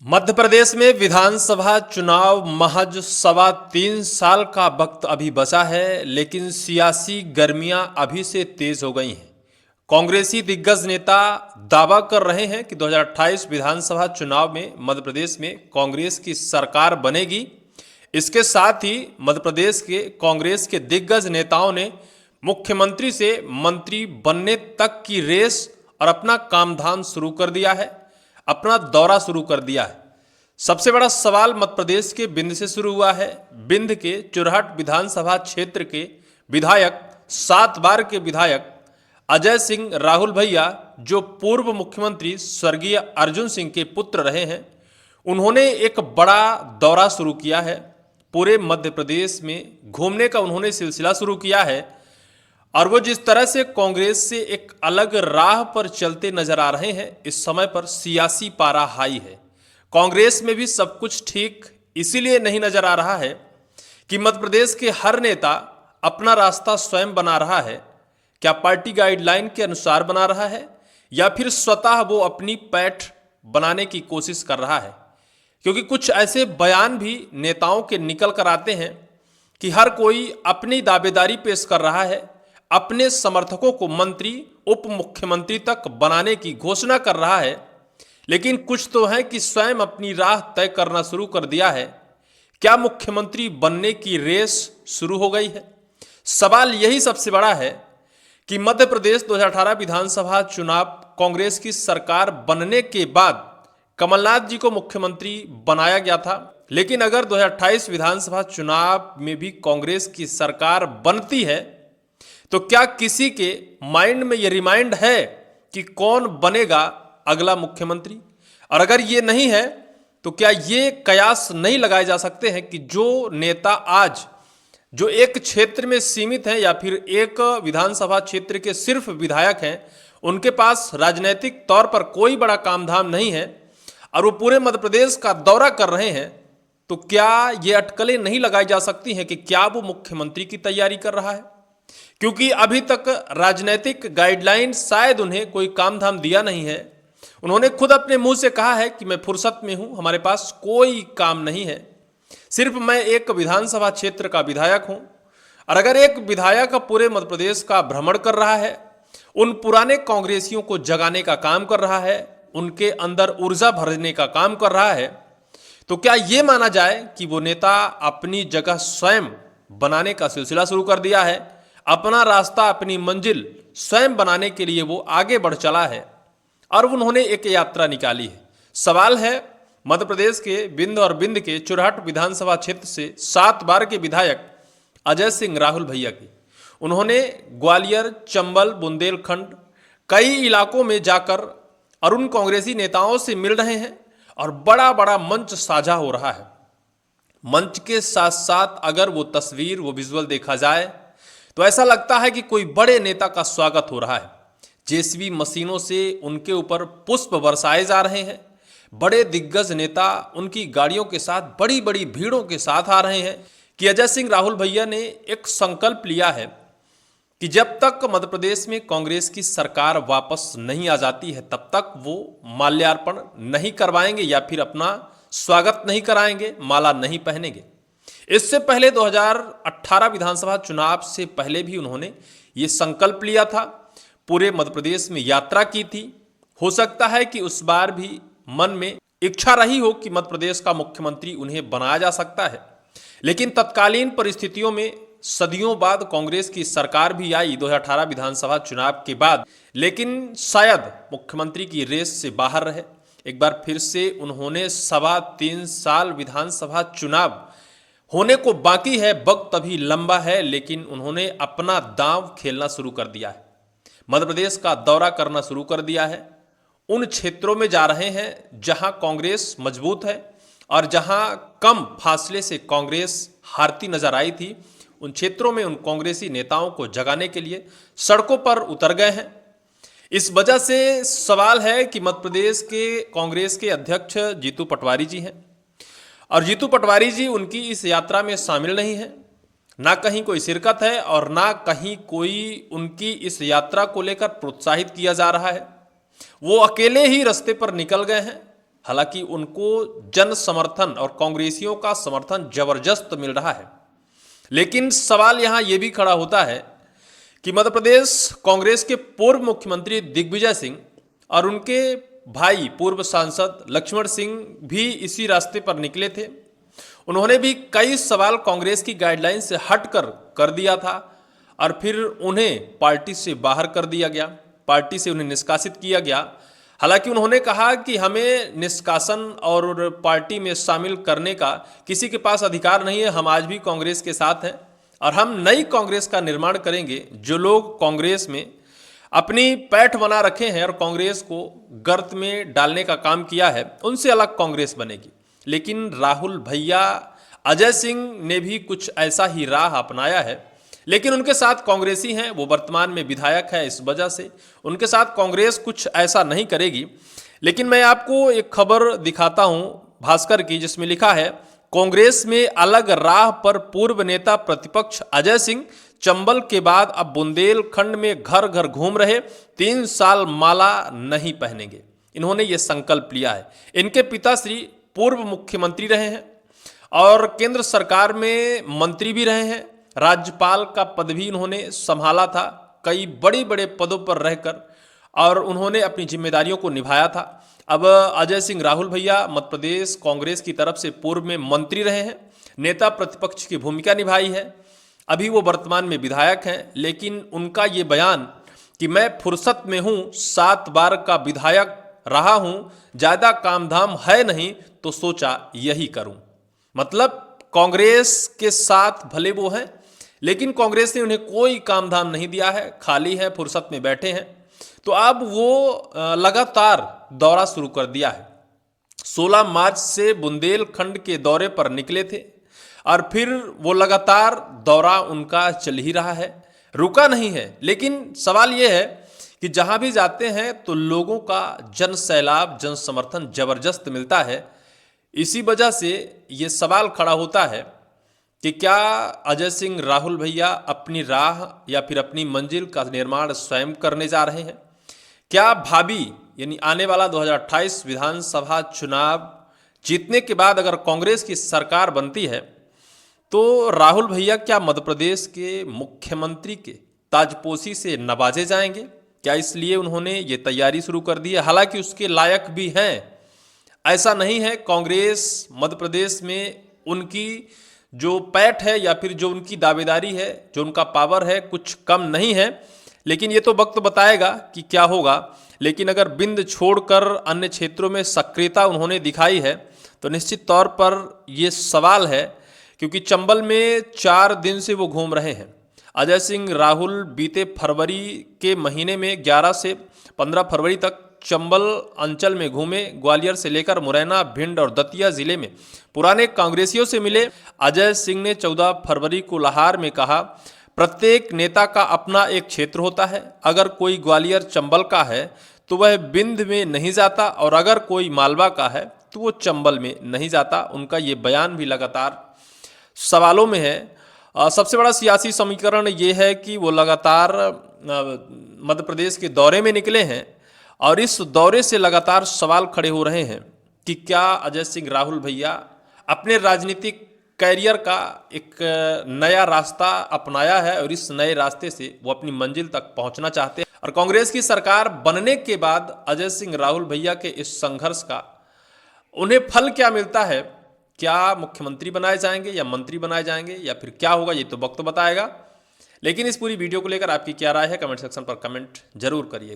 मध्य प्रदेश में विधानसभा चुनाव महज 3.25 साल का वक्त अभी बचा है, लेकिन सियासी गर्मियां अभी से तेज हो गई हैं। कांग्रेसी दिग्गज नेता दावा कर रहे हैं कि 2028 विधानसभा चुनाव में मध्य प्रदेश में कांग्रेस की सरकार बनेगी। इसके साथ ही मध्य प्रदेश के कांग्रेस के दिग्गज नेताओं ने मुख्यमंत्री से मंत्री बनने तक की रेस और अपना कामधाम शुरू कर दिया है, अपना दौरा शुरू कर दिया है। सबसे बड़ा सवाल मध्य प्रदेश के बिंद से शुरू हुआ है। बिंद के चुरहट विधानसभा क्षेत्र के विधायक, 7 बार के विधायक अजय सिंह राहुल भैया, जो पूर्व मुख्यमंत्री स्वर्गीय अर्जुन सिंह के पुत्र रहे हैं, उन्होंने एक बड़ा दौरा शुरू किया है। पूरे मध्य प्रदेश में घूमने का उन्होंने सिलसिला शुरू किया है और वो जिस तरह से कांग्रेस से एक अलग राह पर चलते नजर आ रहे हैं, इस समय पर सियासी पारा हाई है। कांग्रेस में भी सब कुछ ठीक इसीलिए नहीं नजर आ रहा है कि मध्य प्रदेश के हर नेता अपना रास्ता स्वयं बना रहा है। क्या पार्टी गाइडलाइन के अनुसार बना रहा है या फिर स्वतः वो अपनी पैठ बनाने की कोशिश कर रहा है? क्योंकि कुछ ऐसे बयान भी नेताओं के निकल कर आते हैं कि हर कोई अपनी दावेदारी पेश कर रहा है, अपने समर्थकों को मंत्री, उप मुख्यमंत्री तक बनाने की घोषणा कर रहा है, लेकिन कुछ तो है कि स्वयं अपनी राह तय करना शुरू कर दिया है। क्या मुख्यमंत्री बनने की रेस शुरू हो गई है? सवाल यही सबसे बड़ा है कि मध्य प्रदेश 2018 विधानसभा चुनाव कांग्रेस की सरकार बनने के बाद कमलनाथ जी को मुख्यमंत्री बनाया गया था, लेकिन अगर 2028 विधानसभा चुनाव में भी कांग्रेस की सरकार बनती है तो क्या किसी के माइंड में यह रिमाइंड है कि कौन बनेगा अगला मुख्यमंत्री? और अगर ये नहीं है तो क्या ये कयास नहीं लगाए जा सकते हैं कि जो नेता आज जो एक क्षेत्र में सीमित हैं या फिर एक विधानसभा क्षेत्र के सिर्फ विधायक हैं, उनके पास राजनीतिक तौर पर कोई बड़ा कामधाम नहीं है और वो पूरे मध्य प्रदेश का दौरा कर रहे हैं, तो क्या ये अटकलें नहीं लगाई जा सकती हैं कि क्या वो मुख्यमंत्री की तैयारी कर रहा है? क्योंकि अभी तक राजनीतिक गाइडलाइन शायद उन्हें कोई कामधाम दिया नहीं है। उन्होंने खुद अपने मुंह से कहा है कि मैं फुर्सत में हूं, हमारे पास कोई काम नहीं है, सिर्फ मैं एक विधानसभा क्षेत्र का विधायक हूं। और अगर एक विधायक पूरे मध्य प्रदेश का भ्रमण कर रहा है, उन पुराने कांग्रेसियों को जगाने का काम कर रहा है, उनके अंदर ऊर्जा भरने का काम कर रहा है, तो क्या यह माना जाए कि वो नेता अपनी जगह स्वयं बनाने का सिलसिला शुरू कर दिया है? अपना रास्ता, अपनी मंजिल स्वयं बनाने के लिए वो आगे बढ़ चला है और उन्होंने एक यात्रा निकाली है। सवाल है मध्य प्रदेश के बिंद और बिंद के चुरहट विधानसभा क्षेत्र से 7 बार के विधायक अजय सिंह राहुल भैया की। उन्होंने ग्वालियर, चंबल, बुंदेलखंड कई इलाकों में जाकर और उन कांग्रेसी नेताओं से मिल रहे हैं और बड़ा बड़ा मंच साझा हो रहा है। मंच के साथ साथ अगर वो तस्वीर, वो विजुअल देखा जाए तो ऐसा लगता है कि कोई बड़े नेता का स्वागत हो रहा है। जेसीबी मशीनों से उनके ऊपर पुष्प बरसाए जा रहे हैं। बड़े दिग्गज नेता उनकी गाड़ियों के साथ, बड़ी बड़ी भीड़ों के साथ आ रहे हैं कि अजय सिंह राहुल भैया ने एक संकल्प लिया है कि जब तक मध्य प्रदेश में कांग्रेस की सरकार वापस नहीं आ जाती है, तब तक वो माल्यार्पण नहीं करवाएंगे या फिर अपना स्वागत नहीं कराएंगे, माला नहीं पहनेंगे। इससे पहले 2018 विधानसभा चुनाव से पहले भी उन्होंने ये संकल्प लिया था, पूरे मध्य प्रदेश में यात्रा की थी। हो सकता है कि उस बार भी मन में इच्छा रही हो कि मध्य प्रदेश का मुख्यमंत्री उन्हें बनाया जा सकता है, लेकिन तत्कालीन परिस्थितियों में सदियों बाद कांग्रेस की सरकार भी आई 2018 विधानसभा चुनाव के बाद, लेकिन शायद मुख्यमंत्री की रेस से बाहर रहे। एक बार फिर से उन्होंने 3.25 साल विधानसभा चुनाव होने को बाकी है, वक्त अभी लंबा है, लेकिन उन्होंने अपना दांव खेलना शुरू कर दिया है। मध्य प्रदेश का दौरा करना शुरू कर दिया है। उन क्षेत्रों में जा रहे हैं जहां कांग्रेस मजबूत है और जहां कम फासले से कांग्रेस हारती नजर आई थी, उन क्षेत्रों में उन कांग्रेसी नेताओं को जगाने के लिए सड़कों पर उतर गए हैं। इस वजह से सवाल है कि मध्य प्रदेश के कांग्रेस के अध्यक्ष जीतू पटवारी जी हैं और जीतू पटवारी जी उनकी इस यात्रा में शामिल नहीं है, ना कहीं कोई शिरकत है और ना कहीं कोई उनकी इस यात्रा को लेकर प्रोत्साहित किया जा रहा है। वो अकेले ही रास्ते पर निकल गए हैं हालांकि उनको जन समर्थन और कांग्रेसियों का समर्थन जबरदस्त मिल रहा है। लेकिन सवाल यहां यह भी खड़ा होता है कि मध्य प्रदेश कांग्रेस के पूर्व मुख्यमंत्री दिग्विजय सिंह और उनके भाई पूर्व सांसद लक्ष्मण सिंह भी इसी रास्ते पर निकले थे। उन्होंने भी कई सवाल कांग्रेस की गाइडलाइन से हटकर कर दिया था और फिर उन्हें पार्टी से बाहर कर दिया गया, पार्टी से उन्हें निष्कासित किया गया। हालांकि उन्होंने कहा कि हमें निष्कासन और पार्टी में शामिल करने का किसी के पास अधिकार नहीं है, हम आज भी कांग्रेस के साथ हैं और हम नई कांग्रेस का निर्माण करेंगे। जो लोग कांग्रेस में अपनी पैठ बना रखे हैं और कांग्रेस को गर्त में डालने का काम किया है, उनसे अलग कांग्रेस बनेगी। लेकिन राहुल भैया अजय सिंह ने भी कुछ ऐसा ही राह अपनाया है, लेकिन उनके साथ कांग्रेसी हैं, वो वर्तमान में विधायक है, इस वजह से उनके साथ कांग्रेस कुछ ऐसा नहीं करेगी। लेकिन मैं आपको एक खबर दिखाता हूं भास्कर की, जिसमें लिखा है कांग्रेस में अलग राह पर पूर्व नेता प्रतिपक्ष अजय सिंह चंबल के बाद अब बुंदेलखंड में घर घर घूम रहे, 3 साल माला नहीं पहनेंगे। इन्होंने ये संकल्प लिया है। इनके पिताश्री पूर्व मुख्यमंत्री रहे हैं और केंद्र सरकार में मंत्री भी रहे हैं, राज्यपाल का पद भी उन्होंने संभाला था, कई बड़े बड़े पदों पर रहकर, और उन्होंने अपनी जिम्मेदारियों को निभाया था। अब अजय सिंह राहुल भैया मध्य प्रदेश कांग्रेस की तरफ से पूर्व में मंत्री रहे हैं, नेता प्रतिपक्ष की भूमिका निभाई है, अभी वो वर्तमान में विधायक हैं। लेकिन उनका ये बयान कि मैं फुर्सत में हूँ, 7 बार का विधायक रहा हूँ, ज़्यादा काम धाम है नहीं, तो सोचा यही करूँ। मतलब कांग्रेस के साथ भले वो हैं, लेकिन कांग्रेस ने उन्हें कोई काम धाम नहीं दिया है, खाली है, फुर्सत में बैठे हैं। तो अब वो लगातार दौरा शुरू कर दिया है। 16 मार्च से बुंदेलखंड के दौरे पर निकले थे और फिर वो लगातार दौरा उनका चल ही रहा है, रुका नहीं है। लेकिन सवाल ये है कि जहां भी जाते हैं तो लोगों का जन सैलाब, जन समर्थन जबरदस्त मिलता है। इसी वजह से ये सवाल खड़ा होता है कि क्या अजय सिंह राहुल भैया अपनी राह या फिर अपनी मंजिल का निर्माण स्वयं करने जा रहे हैं? क्या भावी यानी आने वाला 2028 विधानसभा चुनाव जीतने के बाद अगर कांग्रेस की सरकार बनती है तो राहुल भैया क्या मध्य प्रदेश के मुख्यमंत्री के ताजपोशी से नवाजे जाएंगे? क्या इसलिए उन्होंने ये तैयारी शुरू कर दी है? हालांकि उसके लायक भी हैं, ऐसा नहीं है। कांग्रेस मध्य प्रदेश में उनकी जो पैठ है या फिर जो उनकी दावेदारी है, जो उनका पावर है, कुछ कम नहीं है। लेकिन ये तो वक्त बताएगा कि क्या होगा। लेकिन अगर बिंद छोड़कर अन्य क्षेत्रों में सक्रियता उन्होंने दिखाई है तो निश्चित तौर पर ये सवाल है, क्योंकि चंबल में 4 दिन से वो घूम रहे हैं। अजय सिंह राहुल बीते फरवरी के महीने में 11 से 15 फरवरी तक चंबल अंचल में घूमे, ग्वालियर से लेकर मुरैना, भिंड और दतिया जिले में पुराने कांग्रेसियों से मिले। अजय सिंह ने 14 फरवरी को लाहौर में कहा, प्रत्येक नेता का अपना एक क्षेत्र होता है, अगर कोई ग्वालियर चंबल का है तो वह बिंद में नहीं जाता और अगर कोई मालवा का है तो वो चंबल में नहीं जाता। उनका ये बयान भी लगातार सवालों में है। सबसे बड़ा सियासी समीकरण ये है कि वो लगातार मध्य प्रदेश के दौरे में निकले हैं और इस दौरे से लगातार सवाल खड़े हो रहे हैं कि क्या अजय सिंह राहुल भैया अपने राजनीतिक कैरियर का एक नया रास्ता अपनाया है और इस नए रास्ते से वो अपनी मंजिल तक पहुंचना चाहते हैं। और कांग्रेस की सरकार बनने के बाद अजय सिंह राहुल भैया के इस संघर्ष का उन्हें फल क्या मिलता है? क्या मुख्यमंत्री बनाए जाएंगे या मंत्री बनाए जाएंगे या फिर क्या होगा, ये तो वक्त बताएगा। लेकिन इस पूरी वीडियो को लेकर आपकी क्या राय है, कमेंट सेक्शन पर कमेंट जरूर करिएगा।